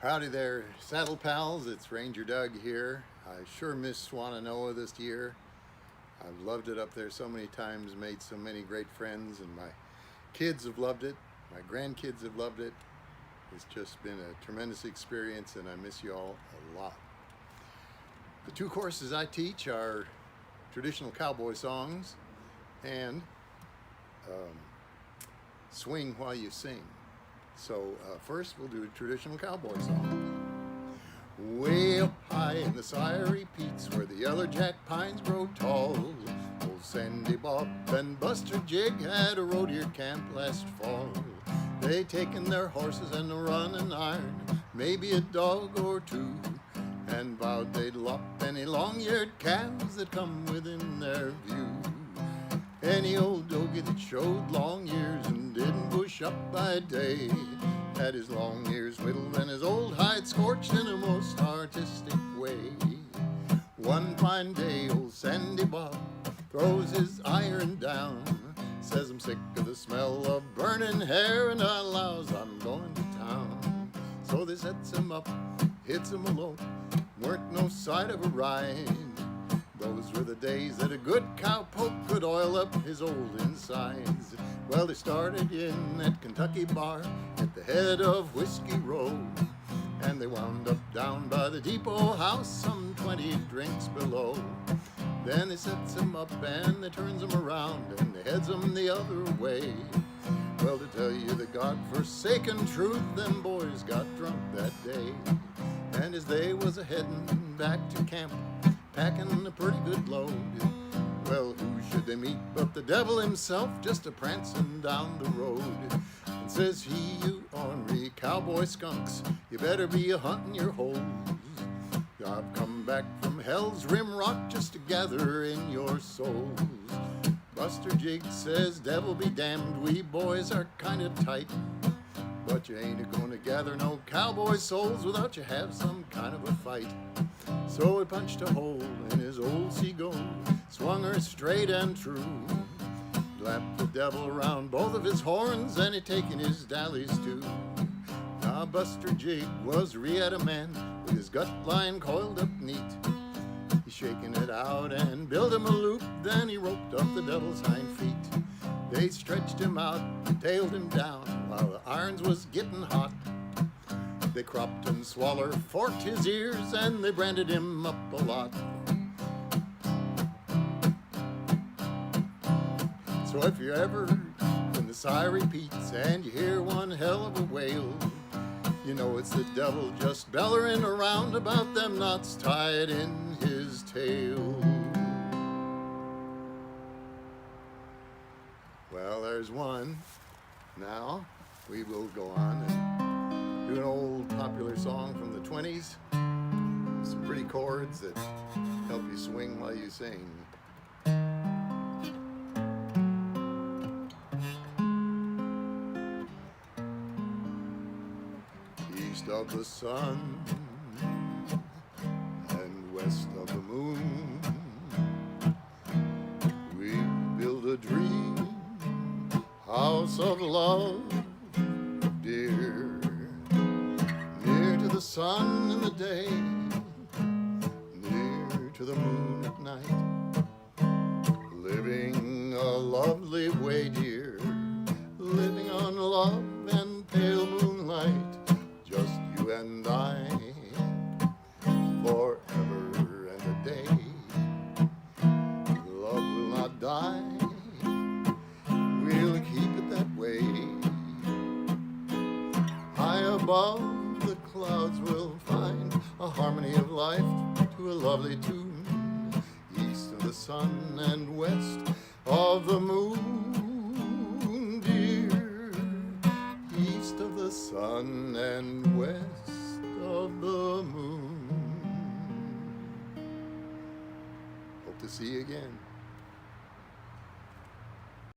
Howdy there, Saddle Pals. It's Ranger Doug here. I sure miss Swannanoa this year. I've loved it up there so many times, made so many great friends, and my kids have loved it. My grandkids have loved it. It's just been a tremendous experience, and I miss you all a lot. The two courses I teach are traditional cowboy songs and swing while you sing. So first we'll do a traditional cowboy song. Way up high in the Sciory Peaks where the yellow jack pines grow tall, old Sandy Bob and Buster Jig had a road deer camp last fall. They taken their horses and a running iron, maybe a dog or two, and vowed they'd lop any long-eared calves that come within their view. Any old dogie that showed long ears and didn't bush up by day had his long ears whittled and his old hide scorched in a most artistic way. One fine day old Sandy Bob throws his iron down, says I'm sick of the smell of burning hair and allows I'm going to town. So they sets him up, hits him a lope, weren't no sight of a ride. Those were the days that a good cowpoke could oil up his old insides. Well, they started in that Kentucky bar at the head of Whiskey Road, and they wound up down by the depot house some 20 drinks below. Then they sets him up and they turns him around and they heads him the other way. Well, to tell you the God-forsaken truth, them boys got drunk that day. And as they was a-headin' back to camp, packing a pretty good load, well, who should they meet but the devil himself, just a-prancing down the road. And says he, you ornery cowboy skunks, you better be a-hunting your holes. I've come back from Hell's Rim Rock just to gather in your souls. Buster Jig says, devil be damned, we boys are kind of tight, but you ain't a-gonna gather no cowboy souls without you have some kind of a fight. So he punched a hole in his old seagull, swung her straight and true, lapped the devil around both of his horns, and he taken his dallies too. Now Buster Jig was a man with his gut line coiled up neat. He shaking it out and built him a loop, then he roped up the devil's hind feet. They stretched him out, tailed him down while the irons was getting hot. They cropped and swallered, forked his ears, and they branded him up a lot. So if you're ever in the Sciory Peaks and you hear one hell of a wail, you know it's the devil just bellering around about them knots tied in his tail. Well, there's one. Now we will go on and do an old popular song from the 20s. Some pretty chords that help you swing while you sing. East of the sun and west of the moon, we build a dream house of love, dear, near to the sun in the day, near to the moon at night, living a lovely way, dear, living on love and pale moonlight, just you and I, forever and a day. Love will not die, we'll keep it that way. High above the clouds we'll find a harmony of life to a lovely tune, east of the sun and west of the moon, dear, east of the sun and west of the moon. Hope to see you again.